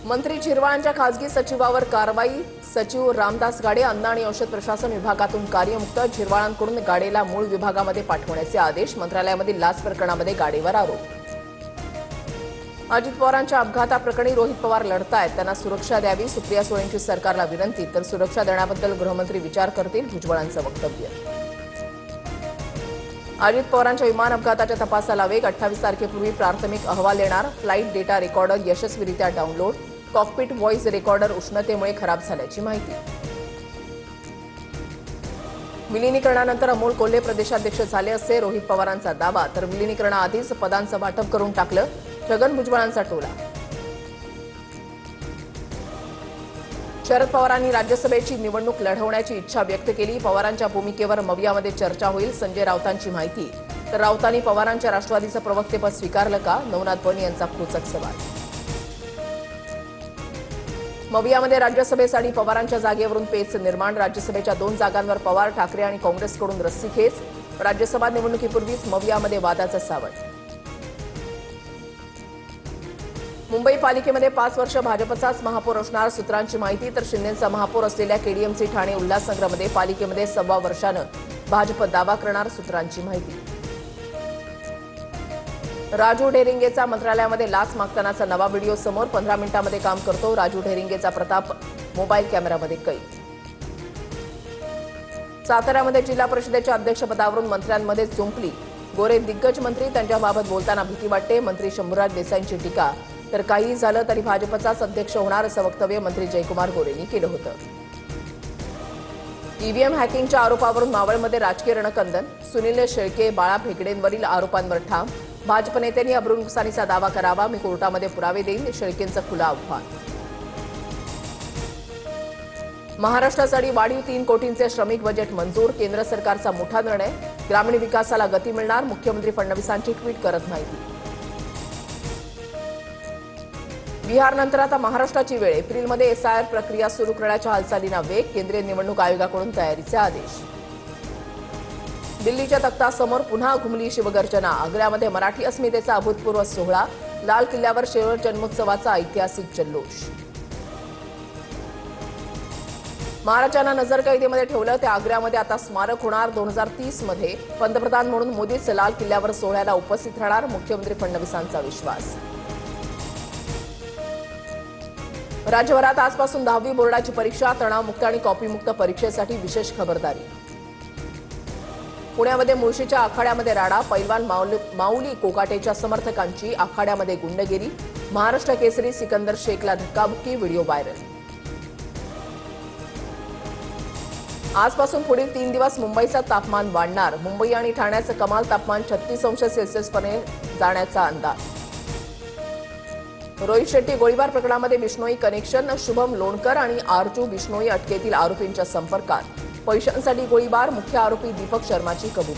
मंत्री झिरवाळांच्या खासगी सचिवावर कारवाई। सचिव रामदास गाडे अन्न आणि औषध प्रशासन विभागातून कार्यमुक्त। झिरवाळांकडून गाडेला मूळ विभागामध्ये पाठवण्याचे आदेश। मंत्रालयामधील लाच प्रकरणामध्ये गाडेवर आरोप। अजित पवारांच्या अपघाताप्रकरणी रोहित पवार लढतायत, त्यांना सुरक्षा द्यावी। सुप्रिया सुळेंची सरकारला विनंती, तर सुरक्षा देण्याबद्दल गृहमंत्री विचार करतील, भुजबळांचं वक्तव्य। अजित पवारांच्या विमान अपघाताच्या तपासाला वेग। 28 तारखेपूर्वी प्राथमिक अहवाल येणार। फ्लाईट डेटा रेकॉर्डर यशस्वीरित्या डाउनलोड। कॉकपिट व्हॉइस रेकॉर्डर उष्णतेमुळे खराब झाल्याची माहिती। विलीनीकरणानंतर अमोल कोल्हे प्रदेशाध्यक्ष झाले असे रोहित पवारांचा दावा, तर विलीनीकरणाआधीच पदांचं वाटप करून टाकलं, छगन भुजबळांचा टोला। शरद पवारांनी राज्यसभेची निवडणूक लढवण्याची इच्छा व्यक्त केली। पवारांच्या भूमिकेवर मवियामध्ये चर्चा होईल, संजय राऊतांची माहिती, तर राऊतांनी पवारांच्या राष्ट्रवादीचं प्रवक्तेपद स्वीकारलं का, नवनाथ बन यांचा खोचक सवाल। मवियामध्ये राज्यसभेसाठी पवारांच्या जागेवरून पेच निर्माण। राज्यसभेच्या 2 जागांवर पवार, ठाकरे आणि काँग्रेसकडून रस्सीखेच। राज्यसभा निवडणुकीपूर्वीच मवियामध्ये वादाचं सावट। मुंबई पालिकेमध्ये 5 वर्ष भाजपचाच महापौर असणार, सूत्रांची माहिती, तर शिंदेचा महापौर असलेल्या केडीएमसी ठाणे उल्हासनगरमध्ये पालिकेमध्ये 1.25 वर्षानं भाजप दावा करणार, सूत्रांची माहिती। राजू ढेरिंगेचा मंत्रालयामध्ये लाच मागतानाचा नवा व्हिडिओ समोर। 15 मिनिटांमध्ये काम करतो राजू ढेरिंगेचा प्रताप मोबाईल कॅमेरामध्ये कैद। साताऱ्यामध्ये जिल्हा परिषदेच्या अध्यक्षपदावरून मंत्र्यांमध्ये चुंपली। गोरे दिग्गज मंत्री, त्यांच्याबाबत बोलताना भीती वाटते। मंत्री शंभूराज देसाईंची टीका, तर काहीही झालं तरी भाजपचाच अध्यक्ष होणार असं वक्तव्य मंत्री जयकुमार गोरेंनी केलं होतं। ईव्हीएम हॅकिंगच्या आरोपावरून मावळमध्ये राजकीय रणकंदन। सुनील शेळके, बाळा भेगडेंवरील आरोपांवर ठाम। भाजप नेत्यांनी अब्रू नुकसानीचा दावा करावा, मी कोर्टामध्ये पुरावे देईन, शेळकेंचं खुलं आव्हान। महाराष्ट्रासाठी वाढीव 3 कोटींचे श्रमिक बजेट मंजूर। केंद्र सरकारचा मोठा निर्णय, ग्रामीण विकासाला गती मिळणार, मुख्यमंत्री फडणवीसांची ट्विट करत माहिती। बिहारनंतर आता महाराष्ट्राची वेळ। एप्रिलमध्ये एसआयआर प्रक्रिया सुरू करण्याच्या हालचालींना वेग। केंद्रीय निवडणूक आयोगाकडून तयारीचे आदेश। दिल्लीच्या तख्तासमोर पुन्हा घुमली शिवगर्जना। आग्र्यामध्ये मराठी अस्मितेचा अभूतपूर्व सोहळा। लाल किल्ल्यावर शेवळ जन्मोत्सवाचा ऐतिहासिक जल्लोष। महाराजांना नजरकैदेमध्ये ठेवलं, ते आग्र्यामध्ये आता स्मारक होणार। 2030 मध्ये पंतप्रधान म्हणून मोदीच लाल किल्ल्यावर सोहळ्याला उपस्थित राहणार, मुख्यमंत्री फडणवीसांचा विश्वास। राज्यभरात आजपासून 10वी बोर्डाची परीक्षा। तणावमुक्त आणि कॉपीमुक्त परीक्षेसाठी विशेष खबरदारी। पुण्यामध्ये मुळशीच्या आखाड्यामध्ये राडा। पैलवान माऊली कोकाटेच्या समर्थकांची आखाड्यामध्ये गुंडगिरी। महाराष्ट्र केसरी सिकंदर शेखला धक्काबुक्की, व्हिडिओ व्हायरल। आजपासून पुढील 3 दिवस मुंबईचं तापमान वाढणार। मुंबई आणि ठाण्याचं कमाल तापमान 36 अंश सेल्सिअसपर्यंत जाण्याचा अंदाज। रोहित शेट्टी गोळीबार प्रकरणामध्ये बिश्नोई कनेक्शन। शुभम लोणकर आणि आरजू बिश्नोई अटकेतील आरोपींच्या संपर्कात। पैशांसाठी गोळीबार, मुख्य आरोपी दीपक शर्माची कबुली।